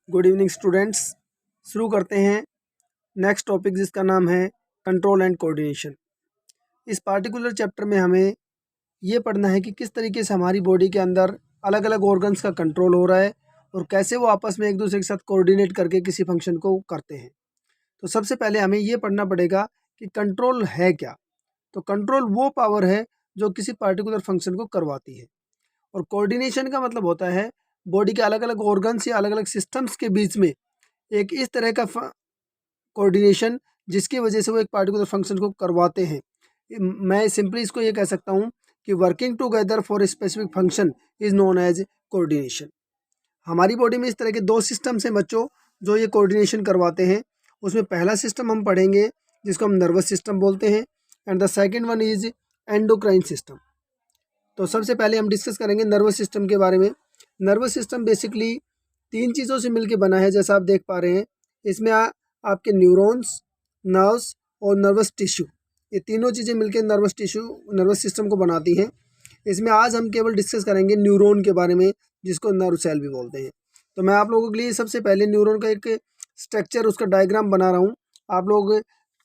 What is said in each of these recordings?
Good evening students. शुरू करते हैं नेक्स्ट टॉपिक जिसका नाम है कंट्रोल एंड कोऑर्डिनेशन। इस पार्टिकुलर चैप्टर में हमें ये पढ़ना है कि किस तरीके से हमारी बॉडी के अंदर अलग अलग ऑर्गन्स का कंट्रोल हो रहा है और कैसे वो आपस में एक दूसरे के साथ कोऑर्डिनेट करके किसी फंक्शन को करते हैं। तो सबसे पहले हमें ये पढ़ना पड़ेगा कि कंट्रोल है क्या। तो कंट्रोल वो पावर है जो किसी पार्टिकुलर फंक्शन को करवाती है, और कोऑर्डिनेशन का मतलब होता है बॉडी के अलग अलग ऑर्गन्स या अलग अलग सिस्टम्स के बीच में एक इस तरह का कोऑर्डिनेशन जिसकी वजह से वो एक पार्टिकुलर फंक्शन को करवाते हैं। मैं सिंपली इसको ये कह सकता हूँ कि working together for a specific function is known as coordination. हमारी बॉडी में इस तरह के दो सिस्टम्स हैं बच्चों जो ये कोऑर्डिनेशन करवाते हैं। उसमें पहला सिस्टम हम पढ़ेंगे जिसको हम नर्वस सिस्टम बोलते हैं, and the second one is endocrine system. तो सबसे पहले हम डिस्कस करेंगे नर्वस सिस्टम के बारे में। नर्वस सिस्टम बेसिकली तीन चीज़ों से मिलकर बना है, जैसा आप देख पा रहे हैं। इसमें आपके न्यूरॉन्स, नर्व्स और नर्वस टिश्यू, ये तीनों चीज़ें मिलकर नर्वस सिस्टम को बनाती हैं। इसमें आज हम केवल डिस्कस करेंगे न्यूरॉन के बारे में, जिसको नर्व सेल भी बोलते हैं। तो मैं आप लोगों के लिए सबसे पहले न्यूरॉन का एक स्ट्रक्चर, उसका डायग्राम बना रहा हूँ। आप लोग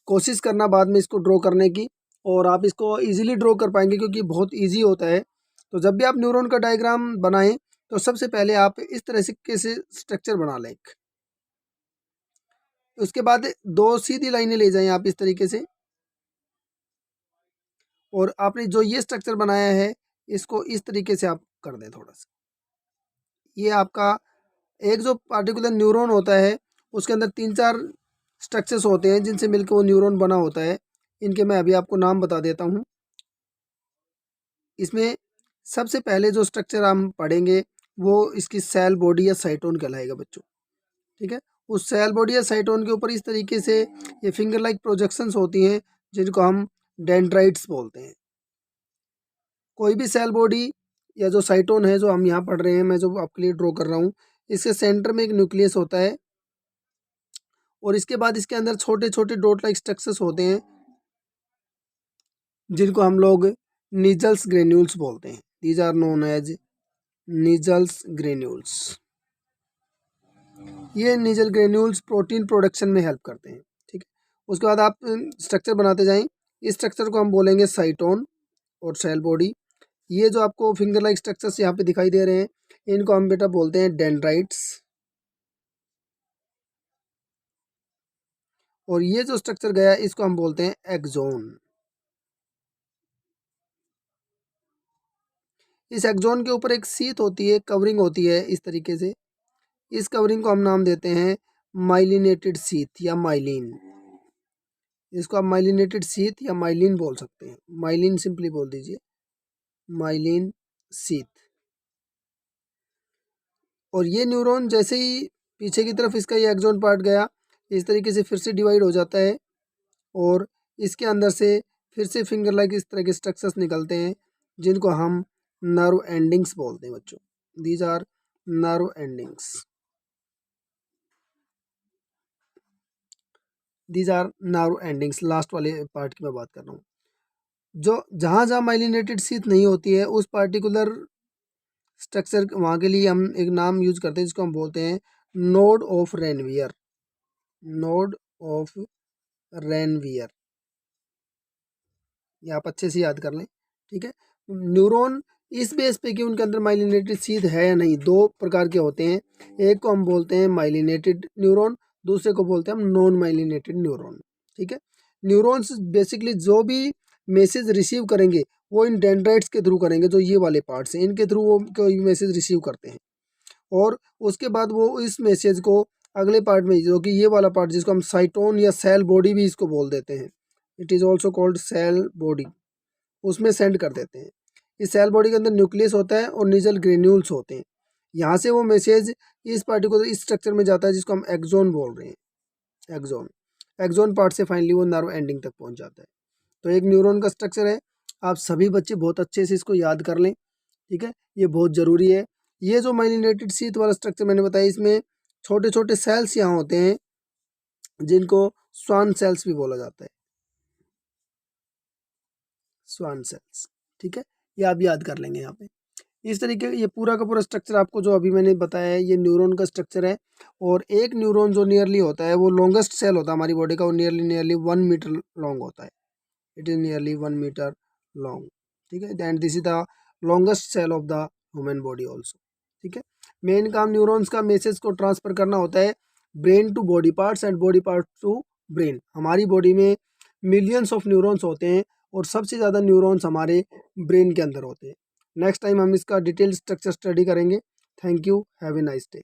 कोशिश करना बाद में इसको ड्रॉ करने की, और आप इसको इजीली ड्रॉ कर पाएंगे क्योंकि बहुत इजी होता है। तो जब भी आप न्यूरॉन का डायग्राम बनाएं तो सबसे पहले आप इस तरह से स्ट्रक्चर बना लें। उसके बाद दो सीधी लाइनें ले जाएं आप इस तरीके से, और आपने जो ये स्ट्रक्चर बनाया है इसको इस तरीके से आप कर दें थोड़ा सा। ये आपका एक जो पार्टिकुलर न्यूरॉन होता है उसके अंदर तीन चार स्ट्रक्चर्स होते हैं जिनसे मिलकर वो न्यूरॉन बना होता है। इनके मैं अभी आपको नाम बता देता हूँ। इसमें सबसे पहले जो स्ट्रक्चर हम पढ़ेंगे वो इसकी सेल बॉडी या साइटोन कहलाएगा बच्चों, ठीक है। उस सेल बॉडी या साइटोन के ऊपर इस तरीके से ये फिंगर लाइक प्रोजेक्शंस होती हैं जिनको हम डेंड्राइट्स बोलते हैं। कोई भी सेल बॉडी या जो साइटोन है जो हम यहाँ पढ़ रहे हैं, मैं जो आपके लिए ड्रॉ कर रहा हूँ, इसके सेंटर में एक न्यूक्लियस होता है, और इसके बाद इसके अंदर छोटे छोटे डॉट लाइक स्ट्रक्चर्स होते हैं जिनको हम लोग नीजल्स ग्रेन्यूल्स बोलते हैं। These are known as Nissl's granules. ये नीजल ग्रेन्यूल्स प्रोटीन प्रोडक्शन में हेल्प करते हैं, ठीक है। उसके बाद आप स्ट्रक्चर बनाते जाएं। इस स्ट्रक्चर को हम बोलेंगे साइटोन और सेल बॉडी। ये जो आपको फिंगर लाइक स्ट्रक्चर्स यहाँ पे दिखाई दे रहे हैं इनको हम बेटा बोलते हैं डेंड्राइट्स। और ये जो स्ट्रक्चर गया इसको हम बोलते हैं एक्सोन। इस एक्सोन के ऊपर एक सीथ होती है, कवरिंग होती है इस तरीके से। इस कवरिंग को हम नाम देते हैं माइलिनेटेड सीथ या माइलिन। इसको आप माइलिनेटेड सीथ या माइलिन बोल सकते हैं। माइलिन सिंपली बोल दीजिए, माइलिन सीथ। और ये न्यूरॉन जैसे ही पीछे की तरफ इसका ये एक्सोन पार्ट गया, इस तरीके से फिर से डिवाइड हो जाता है, और इसके अंदर से फिर से फिंगर लाइक इस तरह के स्ट्रक्चर्स निकलते हैं जिनको हम नर्व एंडिंग्स बोलते हैं बच्चों। These are nerve endings. These are nerve endings. Last वाले पार्ट की मैं बात कर रहा हूँ। जो जहाँ जहाँ माइलिनेटेड सीथ नहीं होती है उस पार्टिकुलर स्ट्रक्चर वहाँ के लिए हम एक नाम यूज करते हैं जिसको हम बोलते हैं node of Ranvier. Node of Ranvier, ये आप अच्छे से याद कर लें, ठीक है। न्यूरॉन इस बेस पे कि उनके अंदर माइलिनेटेड सीथ है या नहीं, दो प्रकार के होते हैं। एक को हम बोलते हैं माइलिनेटेड न्यूरॉन, दूसरे को बोलते हैं हम नॉन माइलिनेटेड न्यूरॉन, ठीक है। न्यूरॉन्स बेसिकली जो भी मैसेज रिसीव करेंगे वो इन डेंड्राइट्स के थ्रू करेंगे, जो ये वाले पार्ट्स हैं इनके थ्रू वो कोई मैसेज रिसीव करते हैं, और उसके बाद वो इस मैसेज को अगले पार्ट में, जो कि ये वाला पार्ट जिसको हम साइटोन या सेल बॉडी भी इसको बोल देते हैं, it is also called cell body, उसमें सेंड कर देते हैं। इस सेल बॉडी के अंदर न्यूक्लियस होता है और नीजल ग्रेन्यूल्स होते हैं। यहाँ से वो मैसेज इस पार्टिकुलर इस स्ट्रक्चर में जाता है जिसको हम एक्सोन बोल रहे हैं। एक्सोन, एक्सोन पार्ट से फाइनली वो नर्व एंडिंग तक पहुँच जाता है। तो एक न्यूरॉन का स्ट्रक्चर है। आप सभी बच्चे बहुत अच्छे से इसको याद कर लें, ठीक है, ये बहुत ज़रूरी है। ये जो माइलिनेटेड सीथ वाला स्ट्रक्चर मैंने बताया, इसमें छोटे छोटे सेल्स यहाँ होते हैं जिनको स्वान सेल्स भी बोला जाता है। स्वान सेल्स, ठीक है, ये आप याद कर लेंगे यहाँ पे। इस तरीके ये पूरा का पूरा स्ट्रक्चर आपको जो अभी मैंने बताया है ये न्यूरॉन का स्ट्रक्चर है। और एक न्यूरॉन जो नियरली होता है वो लॉन्गेस्ट सेल होता है हमारी बॉडी का, वो नियरली 1 मीटर लॉन्ग होता है। It is nearly 1 metre long, ठीक है। And this is the longest cell of the human body also, ठीक है। मेन काम न्यूरॉन्स का मैसेज को ट्रांसफर करना होता है brain to body parts and body parts to brain. हमारी बॉडी में मिलियंस ऑफ न्यूरॉन्स होते हैं और सबसे ज़्यादा न्यूरॉन्स हमारे ब्रेन के अंदर होते हैं। नेक्स्ट टाइम हम इसका डिटेल स्ट्रक्चर स्टडी करेंगे। Thank you, have a nice day.